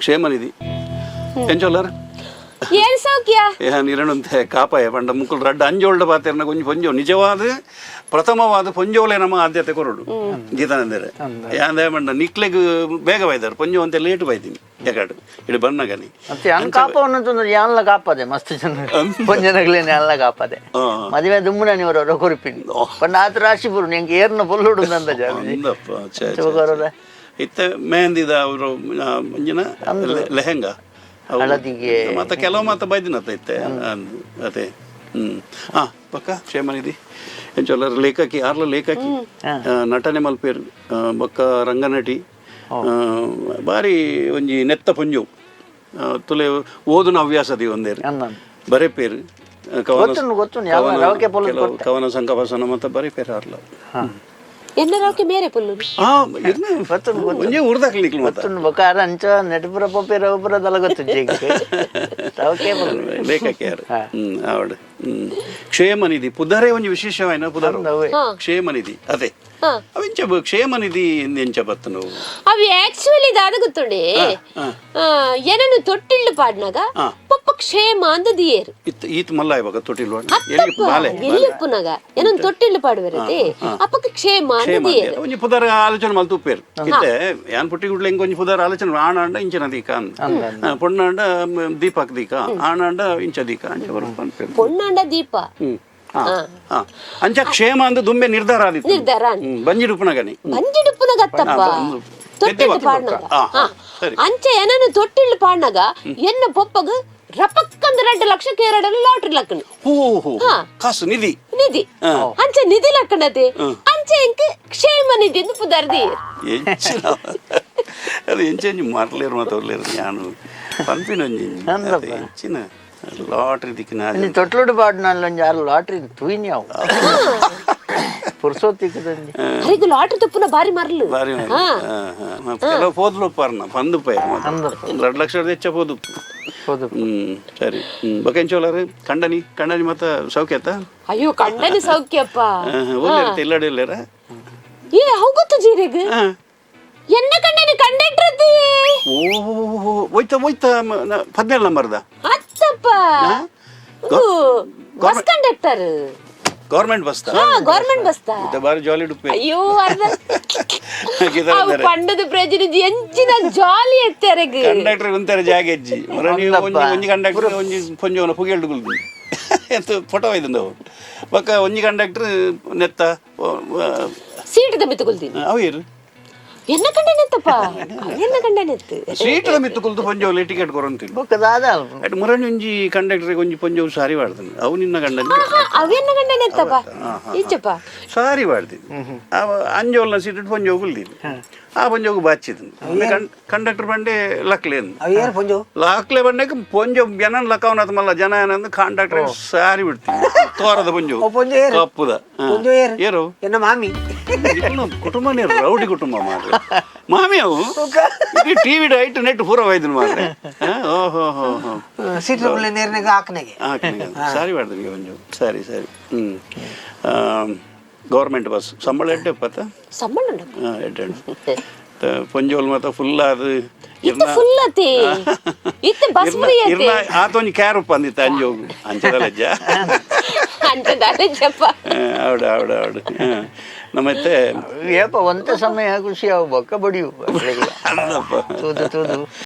ಕ್ಷೇಮನಿಧಿ ಎಂಚೋಲ್ಲರ್ ಏನ್ ಸೌಖ್ಯ ನೀರಂತೆ ಕಾಪಾಯ ಪಂಡ ಮುಕ್ಕಳು ರಡ್ಡ ಅಂಜೋಲ್ಡ ಪಾತೆರ್ನ ಕೊಂಚ ಪೊಂಜೋ ನಿಜವಾದ ಪ್ರಥಮವಾದ ಪೊಂಜೋಲೆ ನಮ್ಮ ಆದ್ಯತೆ ಕೊರಡು ಗೀತಾನಂದರೆ ಯಾಂದೆ ಪಂಡ ನಿಕ್ಲೆಗ್ ಬೇಗ ಬೈದಾರೆ ಪೊಂಜೋ ಅಂತ ಲೇಟ್ ಬೈತೀನಿ ಯಾಕಡೆ ಇಡು ಬನ್ನಗನಿ ಕಾಪ ಯಾನ್ಲ ಕಾಪದೆ ಮಸ್ತ್ ಜನ ಪೊಂಜನಗಳೇನೆ ಎಲ್ಲ ಕಾಪದೆ ಮದುವೆ ದುಮ್ಮನ ನೀವರ ಕೊರಿಪಿನಿ ಪಂಡ ಆತ ರಾಶಿ ಪುರು ನಿಂಗೆ ಏರ್ನ ಪೊಲ್ಲುಡು ಅಂದ ಜಾಗ ಇತ್ತ ಮೆಹಂದಿದ ಅವರು ಮಂಜಿನ ಲೆಹೆಂಗಾ ಹಳದಿಗೆ ಮತ್ತೆ ಕೆಲವು ಮಾತ ಬೈದಿನತ್ತ ಇತ್ತೆ ಅದೇ ಪಕ್ಕ ಕ್ಷೇಮನಿಧಿ ಎಂಚೊಲ್ಲರ ಲೇಖಕಿ ಆರ್ಲ ಲೇಖಕಿ ನಟನೆ ಮಲ್ಪೇರು ಬೊಕ್ಕ ರಂಗನಟಿ ಬಾರಿ ಒಂಜಿ ನೆತ್ತ ಪುಂಜು ತುಲೆ ಓದುನ ಹವ್ಯಾಸದಿ ಒಂದೇರು ಬರೆಪೇರು ಕವನ ಸಂಕವಸನ ಮತ್ತೆ ಬರೆಪೇರು ಆರ್ಲ എന്നൊക്കെ മേരെ പുല്ലു ಒಂಜೆ ಉರ್ದಾಕ್ಲಿಕ್ಲು ಮತ್ತೆ ಬಕಾರ ಅಂಚ ನೆಟಪುರ ಪೊಪೆರ ಒಪುರ ದಲಗತ್ತು ಜೇಕೆ ತವಕೆ ಲೇಖಕಿ ಯಾರು ಅವಡು ಕ್ಷೇಮನಿಧಿ ಪುದರೇ ಒಂಜಿ ವಿಶೇಷವಾಯಿನ ಪುದರ ಕ್ಷೇಮನಿಧಿ ಅದೇ ಅವೆಂಚ ಕ್ಷೇಮನಿಧಿ ಎಂಚ ಬತ್ತು ನಾವು ಅవి ಆಕ್ಚುಲಿ ದಾದ ಗೊತ್ತುಂಡೆ ಏನನ್ನು ತೊಟ್ಟಿಲ್ಲು ಪಾಡ್ನಾಗ ಪಪ್ಪ ಕ್ಷೇಮ ಅಂತ ದಿಯೇರು ಈತ್ ಮಲ್ಲ ಇವಾಗ ತೊಟ್ಟಿಲ್ಲು ಎಲ್ಲಿಪ್ಪುನಾಗ ಏನೊಂದು ತೊಟ್ಟಿಲ್ಲು ಪಾಡುವರತೆ ಅಪ್ಪಕ್ಕೆ ಕ್ಷೇಮ ಅಂತ ದಿಯೇರು ಒಂಜಿ ಪುದರ ಆಲೋಚನೆ ಮಲ್ತು ಉಪ್ಪೇರು ಇತ್ತೆ ಯಾನ್ ಪುಟ್ಟಿ ಗುಡ್ಲೆ ಇಂಕೊಂಜಿ ಪುದರ ಆಲೋಚನೆ ಆಣಾಂಡ ಇಂಚನ ದೀಕ ಅಂತ ಪೊಣ್ಣಾಂಡ ದೀಪಕ್ ದೀಕ ಆಣಾಂಡ ಇಂಚ ದೀಕ ಅಂಚ ಬರು ಪೊಣ್ಣಾಂಡ ದೀಪ ಅಂಚ ಕ್ಷೇಮ ಅಂದು ದುಂಬೆ ನಿರ್ಧಾರ ಆದಿತ್ತು ನಿರ್ಧಾರ ಬಂಜಿಡುಪ್ಪನಗನಿ ಬಂಜಿಡುಪ್ಪನಗತ್ತಪ್ಪ ತೊಟ್ಟಿಲ್ಲು ಪಾಡ್ನಾಗ ಅಂಚ ಏನನ್ನು ತೊಟ್ಟಿಲ್ಲು ಪಾಡ್ನಾಗ ಎನ್ನ ಪೊಪ್ಪಗ ರಪಕ್ಕಂದ 2 ಲಕ್ಷಕ್ಕೆ 2 ಲಾಟ್ರಿ ಲಕ್ಕಣ ಕಾಸು ನಿಧಿ ನಿಧಿ ಅಂಚ ನಿಧಿ ಲಕ್ಕಣತೆ ಅಂಚ ಎಂಕ್ ಕ್ಷೇಮ ನಿಧಿ ಎಂದು ಪುದರ್ದಿ ಅದು ಎಂಚಿ ಮಾರ್ಲೇರು ಮಾತವ್ಲೇರು ನಾನು ಪಂಪಿನೊಂಜಿ ಹೆಚ್ಚಿನ ಲಾಟ್ರಿ ದಿಕ್ಕಿನ ತೊಟ್ಲುಡು ಪಾಡ್ನಲ್ಲೊಂಜಿ ಆರು ಲಾಟ್ರಿ ತೂಯಿನ್ಯಾವು ಪುರ್ಸೋತಿಕ್ಕದಂಜಿ ಅರಿಗು ಲಾಟ್ರಿ ತಪ್ಪುನ ಬಾರಿ ಮರ್ಲು ಬಾರಿ ಕೆಲವು ಪೋದ್ಲು ಪಾರ್ನ ಪಂದು ಪೈ 2 ಲಕ್ಷ ಹೆಚ್ಚ ಪೋದು ಸರಿ ಬಕೆಂಚೋಲಾರೆ ಕಂಡನಿ ಮತ್ತ ಸೌಖ್ಯತ ಅಯ್ಯೋ ಕಂಡನಿ ಸೌಖ್ಯಪ್ಪ ಒಳ್ಳೆ ಇಲ್ಲಡೆ ಇಲ್ಲರ ಏ ಹೋಗುತ್ತ ಜೀರೆಗ ಎನ್ನ ಕಂಡನಿ ಕಂಡಕ್ಟರ್ ಹೋಯ್ತಾ 17 ನಂಬರ್ದ ಅತ್ತಪ್ಪ bus conductor government bus government bus ಬಾರಿ ಜಾಲಿ ಡುಪ್ಪೆ ಅಯ್ಯೋ ಪಂಡದ ಪ್ರಜೆನಿಜಿ ಎಂಚಿನ ಜಾಲಿ ಎತ್ತರೆಗ್ ಕಂಡಕ್ಟರ್ ಒಂಥರ ಜಾಗೆಜ್ಜಿ ನೀವು ಒಂಜಿ ಕಂಡಕ್ಟರ್ ಒಂಜಿ ಪೊಂಜೋನ ಪುಗೆಲ್ಡುಗುಲ್ದು ಎಂತ ಫೋಟೋ ಒಯ್ದಂದವು ಬೊಕ್ಕ ಒಂಜಿ ಕಂಡಕ್ಟರ್ ನೆತ್ತ ಸೀಟ್ ದಮ್ಮಿತ್ತುಕೊಳ್ತೀನಿ ಅವೇರು ಎನ್ನ ಕಂಡನೆತ್ತಪ್ಪ ಎನ್ನ ಕಂಡನೆತ್ತು ಸೀಟ್ ದಮ್ಮಿತ್ತುಕೊಳ್ದು ಪೊಂಜೋಲೆ ಟಿಕೆಟ್ ಕೊರಂತಿಲ್ಲ ಬೊಕ್ಕದಾದ ಅಟ್ ಮುರಣಿ ಒಂಜಿ ಕಂಡಕ್ಟರ್ ಒಂಜಿ ಪೊಂಜೋವು ಸಾರಿ ಮಾಡ್ತಾನೆ ಅವು ನಿನ್ನ ಗಂಡನ ಅವೆನ್ನ ಕಂಡನೆತ್ತಪ್ಪ ಇಚ್ಚಪ್ಪ ಸಾರಿ ಮಾಡ್ತೀನಿ ಅವ ಅಂಜೋಲ್ನ ಸೀಟ್ ಪೊಂಜೋವು ಗುಲ್ದಿನಿ ಆ ಪೊಂಜೋಗು ಬಾಚಿದನು ಕಂಡಕ್ಟರ್ ಬಂಡೆ ಲಕ್ಲೆ ಲಕ್ಲೆ ಬಂಡೆಗೆ ಪೊಂಜೋ ಜನ ಲಕ್ಕವನತ್ ಮಲ್ಲ ಜನ ಏನಂದು ಕಂಡಕ್ಟರ್ ಸಾರಿ ಬಿಡ್ತೀನಿ ತೋರದ ಪೊಂಜೋ ಕಪ್ಪುದ ಏರು ಎನ್ನ ಮಾಮಿ ಕುಟುಂಬನೇ ರೌಡಿ ಕುಟುಂಬ ಮಾತ್ರ ಮಾಮಿ ಅವು ಟಿವಿ ಡೈಟ್ ನೆಟ್ ಪೂರ ಒಯ್ದನು ಮಾತ್ರ ಸಾರಿ ಮಾಡ್ತೀನಿ ಪೊಂಜೋ ಸರಿ ಗೌರ್ಮೆಂಟ್ ಬಸ್ ಸಂಬಳ ಎಡ್ಡೆ ಪತ್ತ ಸಂಬಳ ಎಡ್ಡೆ ಪೊಂಜೋಲ್ ಮಾತ ಫುಲ್ ಅದು ಆತೊಂಜಿ ಕ್ಯಾರ್ ಉಪ್ಪ ಅಂದಿತ್ತ ಅಂಜೋಗು ಅಂಚದಲ್ಲಜ್ಜ ಅವಡು ನಮ್ಮತ್ತೆ ಏಪ ಒಂತೆ ಸಮಯ ಖುಷಿ ಅವು ಬೊಕ್ಕ ಬಡಿಯು ತೂದು